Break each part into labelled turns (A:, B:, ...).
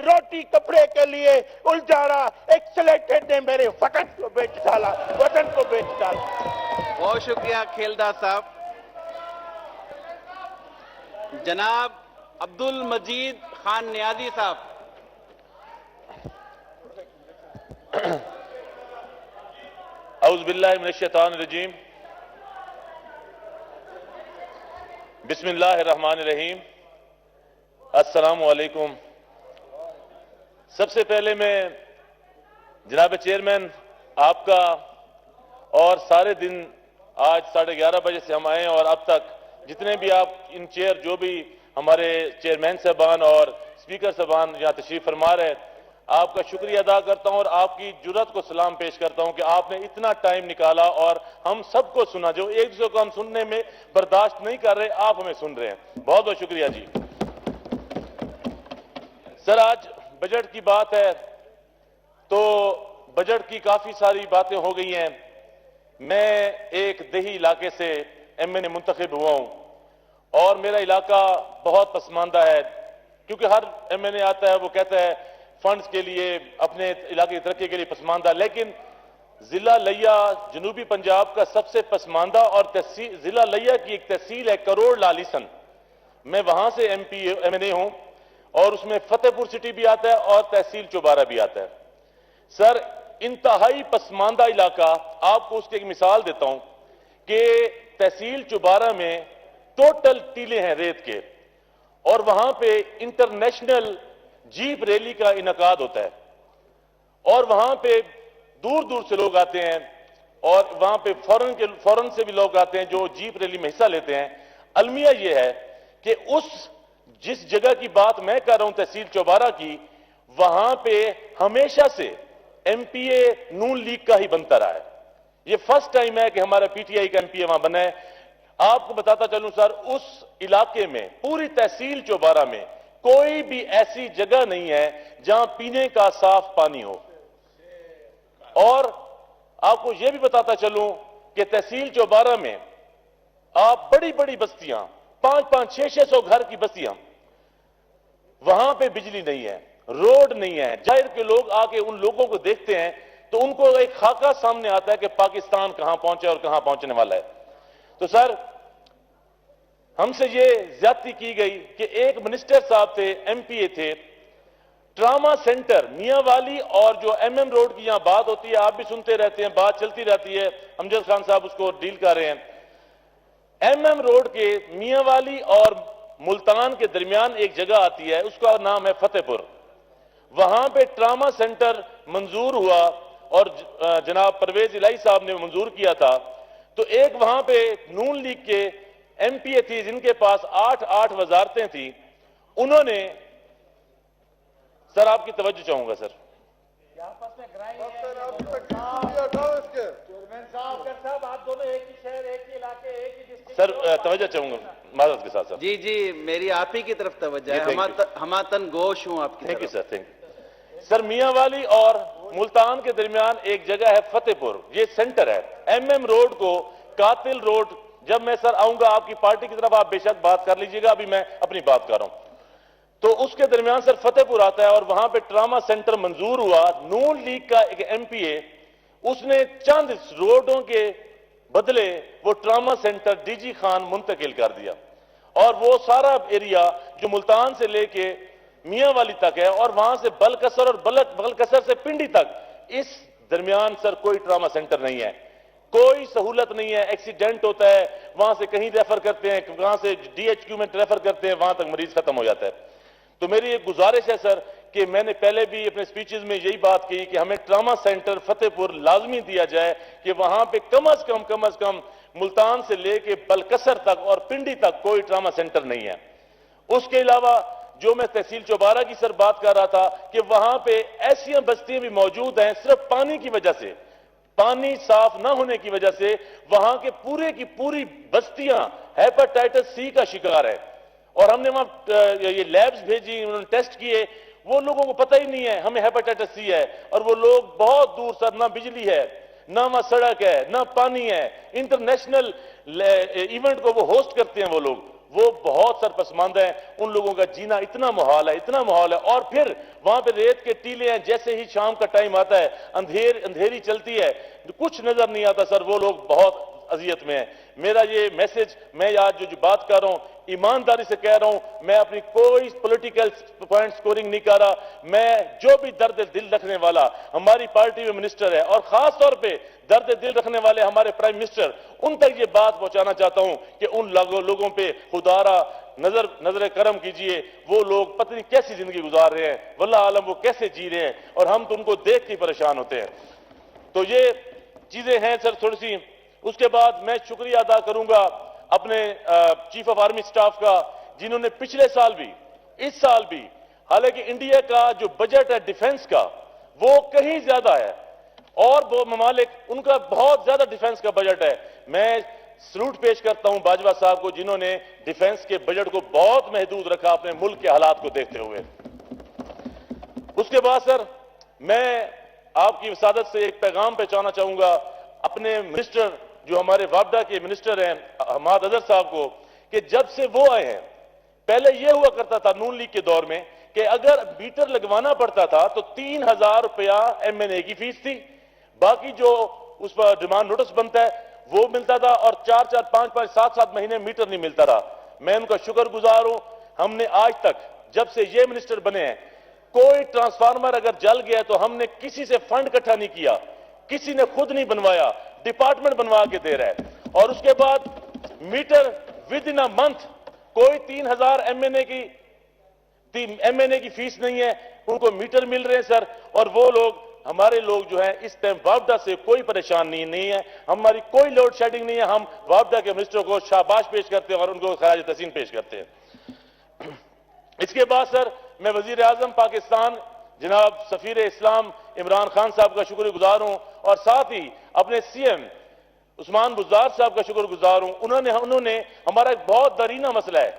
A: रोटी कपड़े के लिए उलझा रहा, एक सिलेक्टेड ने मेरे वतन को बेच डाला, वतन को बेच डाला।
B: बहुत शुक्रिया खेलदार साहब। जनाब अब्दुल मजीद खान नियाजी साहब।
C: औज़ु बिल्लाहि मिनश शैतानिर रजीम, बिस्मिल्लाहिर रहमानिर रहीम, अस्सलामु अलैकुम। सबसे पहले मैं जनाब चेयरमैन आपका और सारे दिन आज 11:30 बजे से हम आए और अब तक जितने भी आप इन चेयर जो भी हमारे चेयरमैन साहबान और स्पीकर साहबान यहाँ तशरीफ फरमा रहे, आपका शुक्रिया अदा करता हूं और आपकी जुर्रत को सलाम पेश करता हूं कि आपने इतना टाइम निकाला और हम सबको सुना। जो एक दूसरे को हम सुनने में बर्दाश्त नहीं कर रहे, आप हमें सुन रहे हैं। बहुत बहुत शुक्रिया जी। सर, आज बजट की बात है तो बजट की काफी सारी बातें हो गई हैं। मैं एक देही इलाके से एमएनए मुंतखब हुआ हूं और मेरा इलाका बहुत पसमानदा है, क्योंकि हर एमएनए आता है वो कहता है फंड्स के लिए, अपने इलाके की तरक्की के लिए पसमानदा, लेकिन जिला लिया जनूबी पंजाब का सबसे पसमानदा और जिला लिया की एक तहसील है करोड़ लालिसन। मैं वहां से एमएनए हूं और उसमें फतेहपुर सिटी भी आता है और तहसील चौबारा भी आता है। सर, इंतहाई पसमानदा इलाका। आपको उसकी एक मिसाल देता हूं कि तहसील चौबारा में टोटल टीले हैं रेत के और वहां पे इंटरनेशनल जीप रैली का इनकाद होता है और वहां पे दूर दूर से लोग आते हैं और वहां पे फॉरेन से भी लोग आते हैं जो जीप रैली में हिस्सा लेते हैं। अलमिया यह है कि जिस जगह की बात मैं कर रहा हूं तहसील चौबारा की, वहां पे हमेशा से एमपीए नून लीग का ही बनता रहा है। यह फर्स्ट टाइम है कि हमारा पीटीआई का एमपीए वहां बना है। आपको बताता चलूं सर, उस इलाके में पूरी तहसील चौबारा में कोई भी ऐसी जगह नहीं है जहां पीने का साफ पानी हो। और आपको यह भी बताता चलूं कि तहसील चौबारा में आप बड़ी बड़ी बस्तियां, 5-5, 600 घर की बस्तियां, वहां पे बिजली नहीं है, रोड नहीं है। जाहिर के लोग आके उन लोगों को देखते हैं तो उनको एक खाका सामने आता है कि पाकिस्तान कहां पहुंचे और कहां पहुंचने वाला है। तो सर, हमसे ये ज्यादती की गई कि एक मिनिस्टर साहब थे, एमपीए थे, ट्रामा सेंटर मियांवाली और जो एमएम रोड की यहां बात होती है, आप भी सुनते रहते हैं, बात चलती रहती है, अमजद खान साहब उसको डील कर रहे हैं। एमएम रोड के मियांवाली और मुल्तान के दरमियान एक जगह आती है, उसका नाम है फतेहपुर। वहां पे ट्रामा सेंटर मंजूर हुआ और जनाब परवेज इलाही साहब ने मंजूर किया था। तो एक वहां पे नून लीग के एमपीए थी जिनके पास 8 वजारतें थी। उन्होंने, सर आपकी तवज्जो चाहूंगा सर,
A: आप दोनों एक ही शहर, एक ही इलाके, एक ही डिस्ट्रिक्ट।
C: सर तवज्जो चाहूंगा माजरत के साथ सर।
B: जी जी, मेरी आप ही की तरफ तवज्जो है। हमातन गोश हूं आपकी।
C: Thank you sir, thank you sir. Mianwali और मुल्तान के दरमियान एक जगह है फतेहपुर, ये सेंटर है। एमएम रोड को कातिल रोड, जब मैं सर आऊंगा आपकी पार्टी की तरफ आप बेशक बात कर लीजिएगा, अभी मैं अपनी बात कर रहा हूं। तो उसके दरमियान सर फतेहपुर आता है और वहां पे ट्रामा सेंटर मंजूर हुआ। नून लीग का एक एमपीए, उसने चंद रोडों के बदले वो ट्रामा सेंटर डीजी खान मुंतकिल कर दिया और वो सारा एरिया जो मुल्तान से लेके मियांवाली तक है और वहां से बलकसर और बलकसर से पिंडी तक, इस दरमियान सर कोई ट्रामा सेंटर नहीं है, कोई सहूलत नहीं है। एक्सीडेंट होता है, वहां से कहीं रेफर करते हैं, वहां से डीएचक्यू में रेफर करते हैं, वहां तक मरीज खत्म हो जाता है। तो मेरी एक गुजारिश है सर कि मैंने पहले भी अपने स्पीचेस में यही बात की कि हमें ट्रामा सेंटर फतेहपुर लाजमी दिया जाए कि वहां पे कम अज कम मुल्तान से लेके बलकसर तक और पिंडी तक कोई ट्रामा सेंटर नहीं है। उसके अलावा जो मैं तहसील चौबारा की सर बात कर रहा था कि वहां पे ऐसी बस्तियां भी मौजूद हैं, सिर्फ पानी की वजह से, पानी साफ ना होने की वजह से वहां के पूरे की पूरी बस्तियां हेपेटाइटिस सी का शिकार है। और हमने वहां ये लैब्स भेजी, उन्होंने टेस्ट किए, वो लोगों को पता ही नहीं है हमें हेपेटाइटिस सी है। और वो लोग बहुत दूर सर, ना बिजली है, ना वहां सड़क है, ना पानी है। इंटरनेशनल इवेंट को वो होस्ट करते हैं वो लोग, वो बहुत सरपसमानदा है, उन लोगों का जीना इतना मुहाल है। और फिर वहां पे रेत के टीले हैं, जैसे ही शाम का टाइम आता है, अंधेरी चलती है, कुछ नजर नहीं आता सर, वो लोग बहुत अजियत में है। मेरा ये मैसेज, मैं आज जो बात कर रहा हूं, ईमानदारी से कह रहा हूं, मैं अपनी कोई पॉलिटिकल पॉइंट स्कोरिंग नहीं कर रहा। मैं जो भी दर्द दिल रखने वाला हमारी पार्टी में मिनिस्टर है, और खास तौर पे दर्द दिल रखने वाले हमारे प्राइम मिनिस्टर, उन तक ये बात पहुंचाना चाहता हूं कि उन लोगों पे खुदारा नजर करम कीजिए। वो लोग पता नहीं कैसी जिंदगी गुजार रहे हैं, वल्लाह आलम वो कैसे जी रहे हैं, और हम तो उनको देख के परेशान होते हैं। तो ये चीजें हैं सर थोड़ी सी। उसके बाद मैं शुक्रिया अदा करूंगा अपने चीफ ऑफ आर्मी स्टाफ का, जिन्होंने पिछले साल भी, इस साल भी, हालांकि इंडिया का जो बजट है डिफेंस का वो कहीं ज्यादा है, और वो ममालिक उनका बहुत ज्यादा डिफेंस का बजट है। मैं सलूट पेश करता हूं बाजवा साहब को, जिन्होंने डिफेंस के बजट को बहुत महदूद रखा अपने मुल्क के हालात को देखते हुए। उसके बाद सर मैं आपकी विसादत से एक पैगाम पहुंचाना चाहूंगा अपने मिनिस्टर, जो हमारे वापडा के मिनिस्टर हैं हमाद अजहर साहब को, कि जब से वो आए हैं, पहले यह हुआ करता था नून लीग के दौर में कि अगर मीटर लगवाना पड़ता था तो 3,000 रुपया MNA की फीस थी, बाकी जो उस पर डिमांड नोटिस बनता है वो मिलता था, और 4-4, 5-5, 7-7 महीने मीटर नहीं मिलता था। मैं उनका शुक्रगुजार हूं। हमने आज तक जब से ये मिनिस्टर बने हैं, कोई ट्रांसफार्मर अगर जल गया तो हमने किसी से फंड इकट्ठा नहीं किया, किसी ने खुद नहीं बनवाया, डिपार्टमेंट बनवा के दे रहा है। और उसके बाद meter within a month, कोई 3,000 MNA की फीस नहीं है, उनको मीटर मिल रहे हैं सर। और वो लोग, हमारे लोग जो हैं इस टाइम वापडा से कोई परेशान नहीं है, हमारी कोई लोड शेडिंग नहीं है। हम वापडा के मिनिस्टर को शाबाश पेश करते हैं और उनको खराज तहसीन पेश करते हैं। इसके बाद सर मैं वजीर आजम पाकिस्तान जनाब सफीर इस्लाम इमरान खान साहब का शुक्रगुजार हूं, और साथ ही अपने CM उस्मान बुज़दार साहब का शुक्रगुजार हूं। उन्होंने हमारा एक बहुत दरीना मसला है,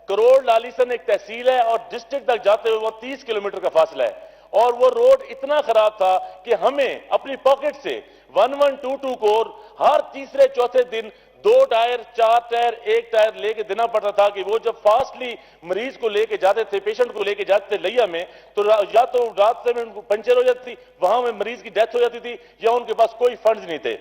C: करोड़ लालीसन एक तहसील है और डिस्ट्रिक्ट तक जाते हुए वो 30 किलोमीटर का फासला है, और वो रोड इतना खराब था कि हमें अपनी पॉकेट से 1122 को हर तीसरे चौथे दिन 2 टायर, 4 टायर, 1 टायर लेके देना पड़ता था। कि वो जब फास्टली मरीज को लेके जाते थे, पेशेंट को लेके जाते थे लिया में, तो या तो रास्ते में पंचर हो जाती थी, वहां में मरीज की डेथ हो जाती थी, या उनके पास कोई फंड्स नहीं थे।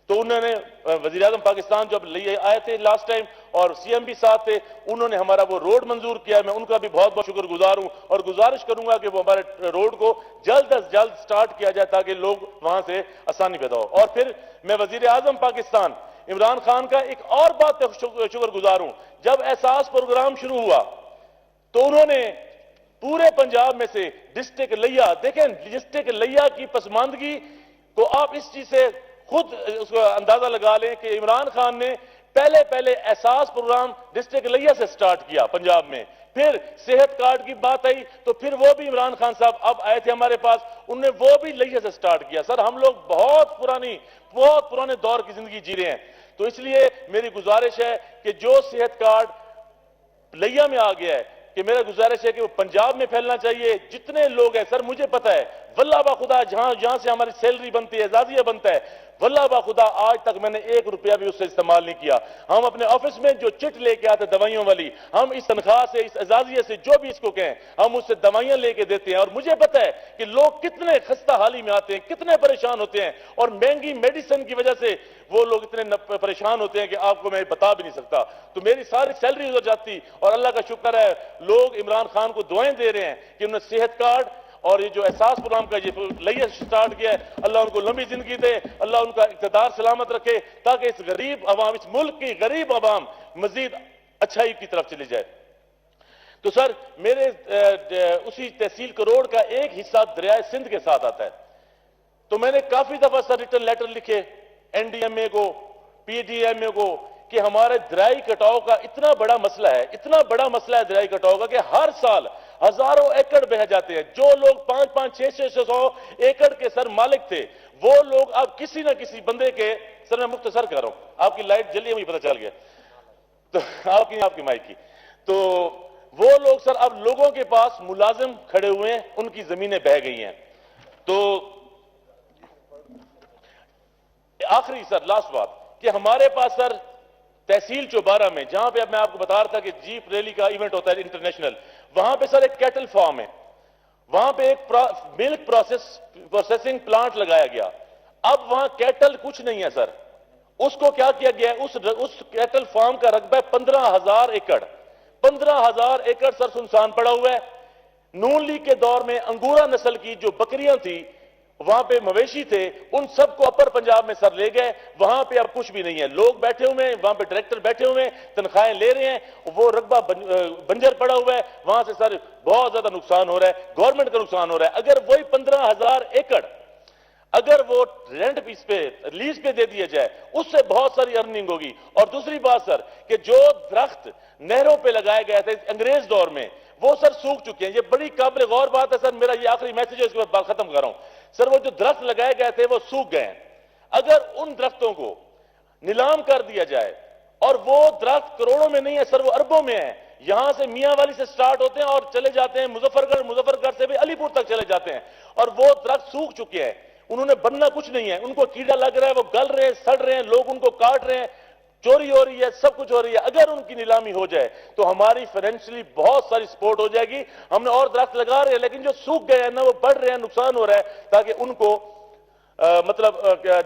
C: तो उन्होंने वजीर आजम पाकिस्तान जब लिए आए थे लास्ट टाइम, और CM भी साथ थे, उन्होंने हमारा वो रोड मंजूर किया। मैं उनका भी बहुत बहुत शुक्रगुजार हूं, और गुजारिश करूंगा कि वो हमारे रोड को जल्द अज जल्द स्टार्ट किया जाए ताकि लोग वहां से आसानी पैदा हो। और फिर मैं वजीर आजम पाकिस्तान इमरान खान का एक और बात पे शुक्रगुजार हूं, जब एहसास प्रोग्राम शुरू हुआ तो उन्होंने पूरे पंजाब में से डिस्ट्रिक्ट लिया, देखें डिस्ट्रिक्ट लिया की पसमानदगी को आप इस चीज से खुद उसको अंदाजा लगा लें कि इमरान खान ने पहले एहसास प्रोग्राम डिस्ट्रिक्ट लिया से स्टार्ट किया पंजाब में। फिर सेहत कार्ड की बात आई तो फिर वो भी इमरान खान साहब अब आए थे हमारे पास, उन्होंने वो भी लिया से स्टार्ट किया। सर हम लोग बहुत पुराने दौर की जिंदगी जी रहे हैं, तो इसलिए मेरी गुजारिश है कि जो सेहत कार्ड लिया में आ गया है, कि मेरा गुजारिश है कि वो पंजाब में फैलना चाहिए। जितने लोग हैं सर, मुझे पता है वल्लाह बा खुदा जहां से हमारी सैलरी बनती है, एजाजिया बनता है, वल्लाह बा खुदा आज तक मैंने 1 रुपया भी उससे इस्तेमाल नहीं किया। हम अपने ऑफिस में जो चिट लेके आते दवाइयों वाली, हम इस तनख्वाह से, इस एजाजिया से, जो भी इसको कहें, हम उससे दवाइयां लेके देते हैं। और मुझे पता है कि लोग कितने खस्ता हाली में आते हैं, कितने परेशान होते हैं, और महंगी मेडिसिन की वजह से वो लोग इतने परेशान होते हैं कि आपको मैं बता भी नहीं सकता। तो मेरी सारी सैलरी उधर जाती, और अल्लाह का शुक्र है लोग इमरान खान को दुआएं दे रहे हैं कि उन्हें सेहत कार्ड और ये जो एहसास प्रोग्राम का ये लिया स्टार्ट किया है, अल्लाह उनको लंबी जिंदगी दे, अल्लाह उनका इक़्तिदार सलामत रखे, ताकि इस गरीब अवाम, इस मुल्क की गरीब अवाम मजीद अच्छाई की तरफ चली जाए। तो सर मेरे उसी तहसील करोड़ का एक हिस्सा दरियाए सिंध के साथ आता है, तो मैंने काफी दफा सर रिटर्न लेटर लिखे NDMA को, PDMA को, कि हमारे दरियाई कटाव का इतना बड़ा मसला है, इतना बड़ा मसला है दरियाई कटाव का, कि हर साल हजारों एकड़ बह जाते हैं। जो लोग 5-5, 600 एकड़ के सर मालिक थे, वो लोग अब किसी ना किसी बंदे के, सर मैं मुख्तसर कर रहा हूं, आपकी लाइट जली मुझे पता चल गया, तो आपकी माइक की, तो वो लोग सर अब लोगों के पास मुलाजिम खड़े हुए हैं, उनकी जमीनें बह गई हैं। तो आखिरी सर लास्ट बात, कि हमारे पास सर तहसील चौबारा में, जहां पे अब मैं आपको बता रहा था कि जीप रैली का इवेंट होता है इंटरनेशनल, वहां पे सर एक कैटल फार्म है, वहां पे एक मिल्क प्रोसेसिंग प्लांट लगाया गया। अब वहां कैटल कुछ नहीं है सर, उसको क्या किया गया है, उस कैटल फार्म का रकबा है 15,000 एकड़। 15,000 एकड़ सर सुनसान पड़ा हुआ है। नून लीग के दौर में अंगूरा नस्ल की जो बकरियां थी, वहां पे मवेशी थे, उन सबको अपर पंजाब में सर ले गए। वहां पे अब कुछ भी नहीं है, लोग बैठे हुए हैं, वहां पे डायरेक्टर बैठे हुए हैं, तनख्वाहें ले रहे हैं, वो रकबा बंजर पड़ा हुआ है। वहां से सर बहुत ज्यादा नुकसान हो रहा है, गवर्नमेंट का नुकसान हो रहा है। अगर वही 15,000 एकड़ अगर वो रेंट पीस पे, लीज पे दे दिया जाए, उससे बहुत सारी अर्निंग होगी। और दूसरी बात सर, कि जो दरख्त नहरों पे लगाए गए थे अंग्रेज दौर में, वो सर सूख चुके हैं। ये बड़ी काबिल गौर बात है सर। मेरा ये आखिरी मैसेज है, इसके बाद बात खत्म कर रहा हूं सर। वो जो दरख्त लगाए गए थे वो सूख गए हैं। अगर उन दरख्तों को नीलाम कर दिया जाए, और वो दरख्त करोड़ों में नहीं है सर, वो अरबों में है। यहां से मियांवाली से स्टार्ट होते हैं और चले जाते हैं मुजफ्फरगढ़, मुजफ्फरगढ़ से भी अलीपुर तक चले जाते हैं, और वो दरख्त सूख चुके हैं। उन्होंने बनना कुछ नहीं है, उनको कीड़ा लग रहा है, वो गल रहे हैं, सड़ रहे हैं, लोग उनको काट रहे हैं, चोरी हो रही है, सब कुछ हो रही है। अगर उनकी नीलामी हो जाए तो हमारी फाइनेंशियली बहुत सारी सपोर्ट हो जाएगी। हमने और दरख्त लगा रहे हैं, लेकिन जो सूख गए हैं ना, वो बढ़ रहे हैं, नुकसान हो रहा है, ताकि उनको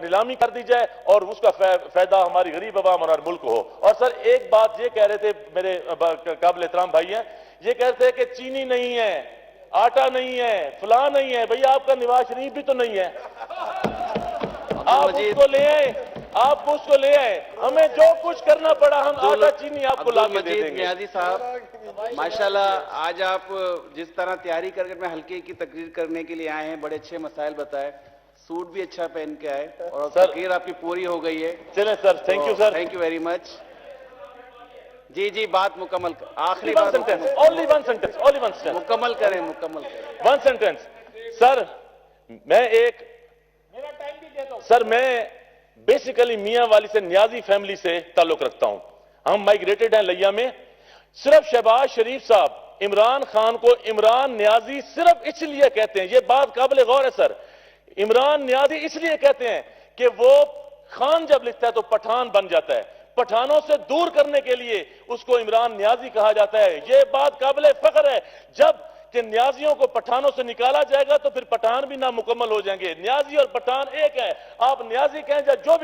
C: नीलामी कर दी जाए और उसका फायदा हमारी गरीब अवाम और मुल्क को हो। और सर एक बात ये कह रहे थे मेरे काबिल एहतराम भाई हैं, ये कह रहे थे कि चीनी नहीं है, आटा नहीं है, फलां नहीं है। भैया आपका नवाज शरीफ भी तो नहीं है, आप उसको ले आए, आप उसको ले आए। हमें जो कुछ करना पड़ा हम आटा चीनी आपको ला के दे देंगे।
B: नियाजी साहब माशाल्लाह, आज आप जिस तरह तैयारी करके मैं हल्के की तकरीर करने के लिए आए हैं, बड़े अच्छे मसाइल बताए, सूट भी अच्छा पहन के आए, और तकरीर आपकी पूरी हो गई है।
C: चलें sir, thank you sir,
B: thank you very much. जी जी, बात मुकम्मल कर, आखिरी
C: बात, ओनली वन सेंटेंस,
B: मुकम्मल करें, मुकम्मल करें।
C: One sentence sir. मैं एक, सर मैं बेसिकली मियां वाली से, नियाजी फैमिली से ताल्लुक रखता हूं। हम माइग्रेटेड हैं लिया में। सिर्फ शहबाज शरीफ साहब इमरान खान को इमरान नियाजी सिर्फ इसलिए कहते हैं, यह बात काबिल गौर है सर, इमरान नियाजी इसलिए कहते हैं कि वो खान जब लिखता है तो पठान बन जाता है, पठानों से दूर करने के लिए उसको इमरान नियाजी कहा जाता है। यह बात काबिल फख्र है। जब कि न्याजियों को पठानों से निकाला जाएगा तो फिर पठान भी नामुकम्मल हो जाएंगे। न्याजी और पठान एक है, आप न्याजी कहें या जो भी